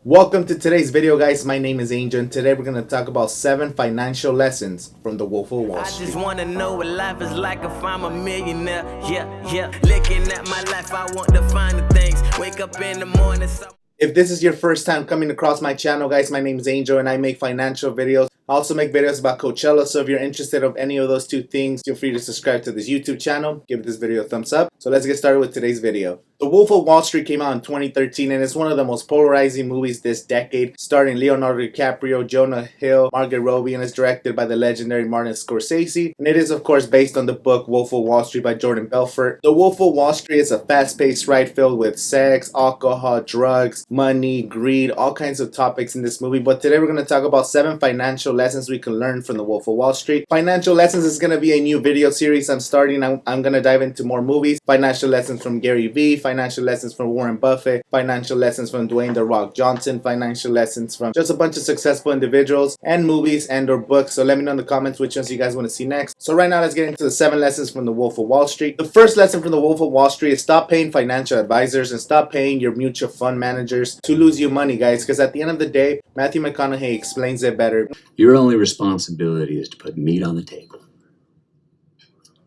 Welcome to today's video, guys. My name is Angel, and today we're going to talk about 7 financial lessons from the Wolf of Wall Street. I just want to know what life is like if I'm a millionaire. Yeah. Looking at my life, I want to find the things. Wake up in the morning. If this is your first time coming across my channel, guys, my name is Angel and I make financial videos. I also make videos about Coachella, so if you're interested in any of those two things, feel free to subscribe to this YouTube channel. Give this video a thumbs up. So let's get started with today's video. The Wolf of Wall Street came out in 2013 and it's one of the most polarizing movies this decade, starring Leonardo DiCaprio, Jonah Hill, Margot Robbie, and is directed by the legendary Martin Scorsese. And it is, of course, based on the book Wolf of Wall Street by Jordan Belfort. The Wolf of Wall Street is a fast-paced ride filled with sex, alcohol, drugs, money, greed, all kinds of topics in this movie. But today we're going to talk about 7 financial lessons we can learn from the Wolf of Wall Street. Financial Lessons is going to be a new video series I'm starting. I'm going to dive into more movies. Financial lessons from Gary Vee, financial lessons from Warren Buffett, financial lessons from Dwayne "The Rock" Johnson, financial lessons from just a bunch of successful individuals, and movies and or books. So let me know in the comments which ones you guys want to see next. So right now let's get into the 7 lessons from the Wolf of Wall Street. The first lesson from the Wolf of Wall Street is stop paying financial advisors and stop paying your mutual fund managers to lose you money, guys, because at the end of the day, Matthew McConaughey explains it better. Your only responsibility is to put meat on the table.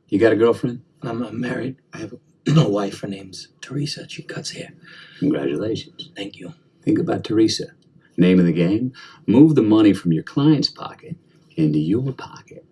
You got a girlfriend? I'm married. I have a wife. Her name's Teresa. She cuts hair. Congratulations. Thank you. Think about Teresa. Name of the game, move the money from your client's pocket into your pocket.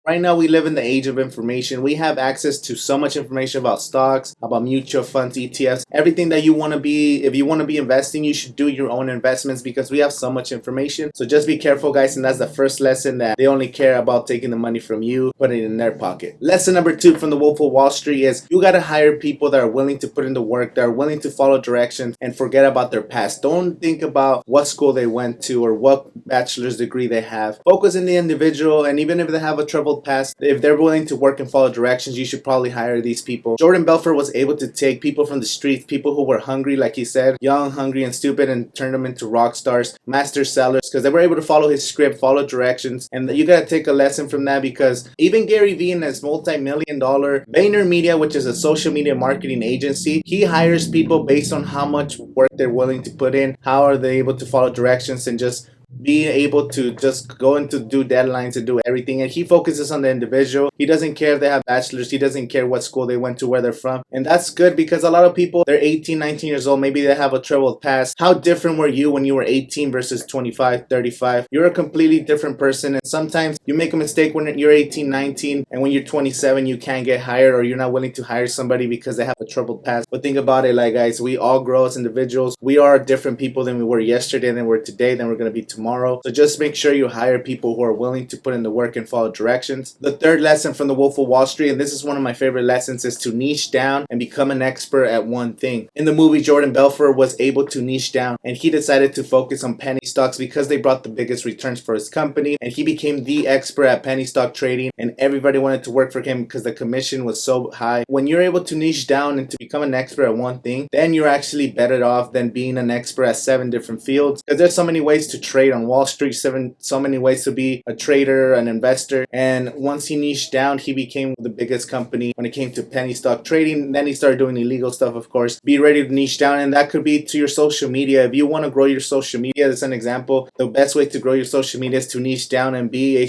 Right now, we live in the age of information. We have access to so much information about stocks, about mutual funds, ETFs, everything that you want to be. If you want to be investing, you should do your own investments because we have so much information. So just be careful, guys. And that's the first lesson, that they only care about taking the money from you, putting it in their pocket. Lesson number 2 from the Wolf of Wall Street is you got to hire people that are willing to put in the work, that are willing to follow directions and forget about their past. Don't think about what school they went to or what bachelor's degree they have. Focus on the individual, and even if they have a troubled past, if they're willing to work and follow directions, you should probably hire these people. Jordan Belfort was able to take people from the streets, people who were hungry, like he said, young, hungry, and stupid, and turn them into rock stars, master sellers, because they were able to follow his script, follow directions. And you gotta take a lesson from that, because even Gary Vee and his multi-million-dollar VaynerMedia, which is a social media marketing agency, he hires people based on how much work they're willing to put in, how are they able to follow directions, and just being able to just go into do deadlines and do everything. And he focuses on the individual. He doesn't care if they have bachelors. He doesn't care what school they went to, where they're from. And that's good, because a lot of people, they're 18, 19 years old. Maybe they have a troubled past. How different were you when you were 18 versus 25, 35? You're a completely different person. And sometimes you make a mistake when you're 18, 19, and when you're 27, you can't get hired, or you're not willing to hire somebody because they have a troubled past. But think about it, like, guys, we all grow as individuals. We are different people than we were yesterday, than we're today, than we're going to be tomorrow. So just make sure you hire people who are willing to put in the work and follow directions. The third lesson from the Wolf of Wall Street, and this is one of my favorite lessons, is to niche down and become an expert at one thing. In the movie, Jordan Belfort was able to niche down, and he decided to focus on penny stocks because they brought the biggest returns for his company, and he became the expert at penny stock trading, and everybody wanted to work for him because the commission was so high. When you're able to niche down and to become an expert at one thing, then you're actually better off than being an expert at 7 different fields, because there's so many ways to trade on Wall Street, so many ways to be a trader, an investor. And once he niched down, he became the biggest company when it came to penny stock trading. Then he started doing illegal stuff, of course. Be ready to niche down, and that could be to your social media. If you want to grow your social media, that's an example. The best way to grow your social media is to niche down and be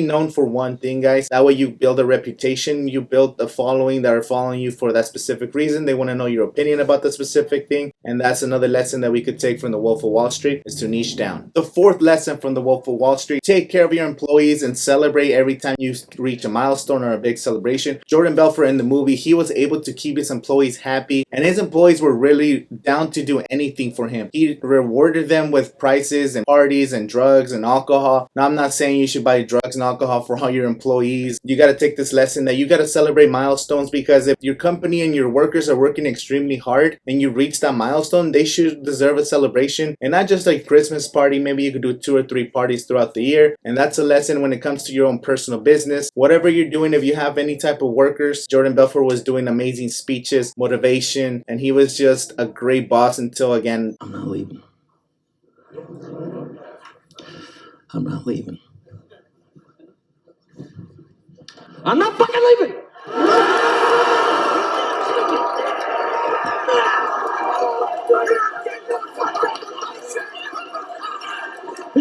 known for one thing, guys. That way you build a reputation, you build a following that are following you for that specific reason. They want to know your opinion about the specific thing. And that's another lesson that we could take from the Wolf of Wall Street, is to niche down. The fourth lesson from the Wolf of Wall Street: take care of your employees and celebrate every time you reach a milestone or a big celebration. Jordan Belfort, in the movie, he was able to keep his employees happy, and his employees were really down to do anything for him. He rewarded them with prices and parties and drugs and alcohol. Now, I'm not saying you should buy drugs and alcohol for all your employees. You got to take this lesson that you got to celebrate milestones, because if your company and your workers are working extremely hard and you reach that milestone, they should deserve a celebration, and not just like Christmas party. Maybe you could do 2 or 3 parties throughout the year. And that's a lesson when it comes to your own personal business. Whatever you're doing, if you have any type of workers, Jordan Belfort was doing amazing speeches, motivation, and he was just a great boss until, again, I'm not leaving. I'm not leaving. I'm not fucking leaving!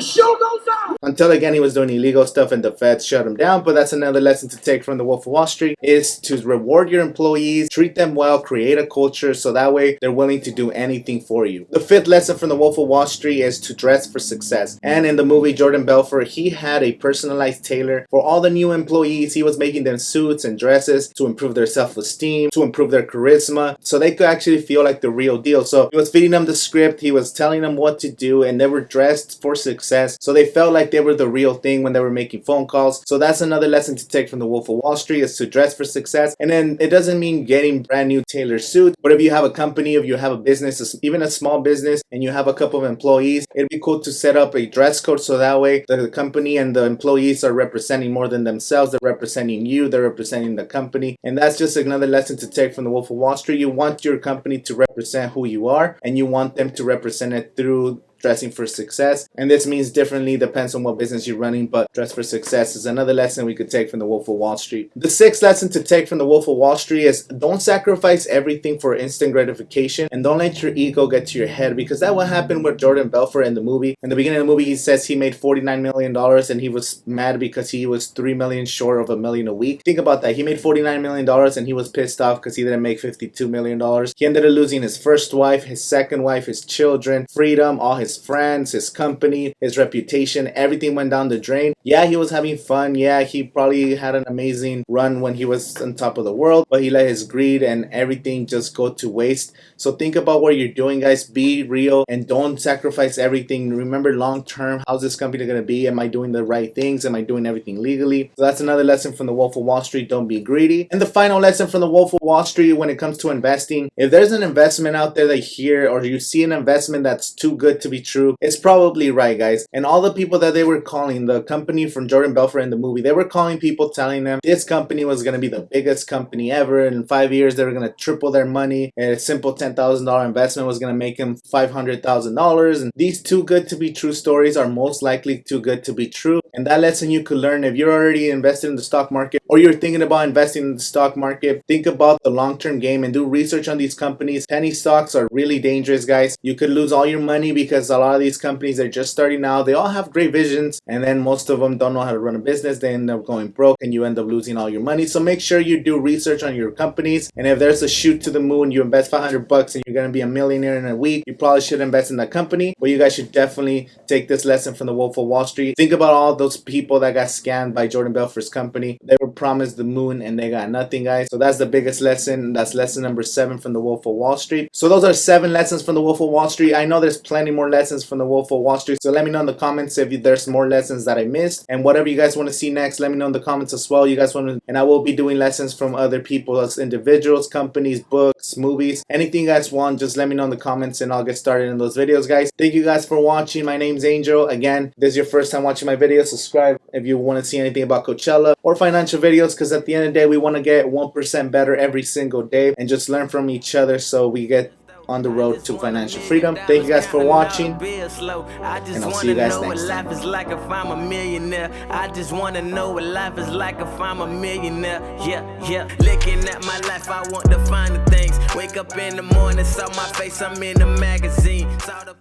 show goes on. Until again, he was doing illegal stuff and the feds shut him down. But that's another lesson to take from the Wolf of Wall Street, is to reward your employees, treat them well, create a culture so that way they're willing to do anything for you. The fifth lesson from the Wolf of Wall Street is to dress for success. And in the movie Jordan Belfort, he had a personalized tailor for all the new employees. He was making them suits and dresses to improve their self-esteem, to improve their charisma, so they could actually feel like the real deal. So he was feeding them the script, he was telling them what to do, and they were dressed for success, so they felt like they were the real thing when they were making phone calls. So that's another lesson to take from the Wolf of Wall Street, is to dress for success. And then it doesn't mean getting brand new tailored suits, but if you have a company, if you have a business, even a small business, and you have a couple of employees, it'd be cool to set up a dress code so that way the company and the employees are representing more than themselves. They're representing you, they're representing the company. And that's just another lesson to take from the Wolf of Wall Street. You want your company to represent who you are, and you want them to represent it through dressing for success. And this means differently, depends on what business you're running, but dress for success is another lesson we could take from the Wolf of Wall Street. The sixth lesson to take from the Wolf of Wall Street is don't sacrifice everything for instant gratification, and don't let your ego get to your head, because that what happened with Jordan Belfort in the movie. In the beginning of the movie, he says he made $49 million and he was mad because he was $3 million short of $1 million a week. Think about that. He made $49 million and he was pissed off because he didn't make $52 million. He ended up losing his first wife, his second wife, his children, freedom, all his friends, his company, his reputation. Everything went down the drain. Yeah, he was having fun. Yeah, he probably had an amazing run when he was on top of the world, but he let his greed and everything just go to waste. So think about what you're doing, guys. Be real and don't sacrifice everything. Remember long term, how's this company going to be? Am I doing the right things? Am I doing everything legally? So that's another lesson from the Wolf of Wall Street. Don't be greedy. And the final lesson from the Wolf of Wall Street when it comes to investing, if there's an investment out there that you hear, or you see an investment that's too good to be true, it's probably right, guys. And all the people that they were calling, the company from Jordan Belfort in the movie, they were calling people telling them this company was going to be the biggest company ever. In 5 years, they were going to triple their money. A simple $10,000 investment was going to make them $500,000. And these too good to be true stories are most likely too good to be true. And that lesson you could learn if you're already invested in the stock market, or you're thinking about investing in the stock market. Think about the long-term game and do research on these companies. Penny stocks are really dangerous, guys. You could lose all your money because a lot of these companies are just starting out. They all have great visions, and then most of them don't know how to run a business. They end up going broke and you end up losing all your money. So make sure you do research on your companies. And if there's a shoot to the moon, you invest $500 and you're going to be a millionaire in a week, you probably should invest in that company. But you guys should definitely take this lesson from the Wolf of Wall Street. Think about all those people that got scammed by Jordan Belfort's company. They were promised the moon and they got nothing, guys. So that's the biggest lesson. That's lesson number 7 from the Wolf of Wall Street. So those are 7 lessons from the Wolf of Wall Street. I know there's plenty more lessons from the Wolf of Wall Street. So let me know in the comments if there's more lessons that I missed, and whatever you guys want to see next, let me know in the comments as well. You guys want to, and I will be doing lessons from other people as individuals, companies, books, movies, anything you guys want. Just let me know in the comments and I'll get started in those videos, guys. Thank you guys for watching. My name's Angel. Again, if this is your first time watching my videos, subscribe if you want to see anything about Coachella or financial videos, because at the end of the day, we want to get 1% better every single day and just learn from each other so we get on the road to financial freedom. Thank you guys for watching, and I'll see you guys next time. Life is like if I'm a millionaire. I just want to know what life is like if I'm a millionaire. Yeah. Looking at my life, I want to find the things. Wake up in the morning, saw my face, I'm in the magazine. Saw the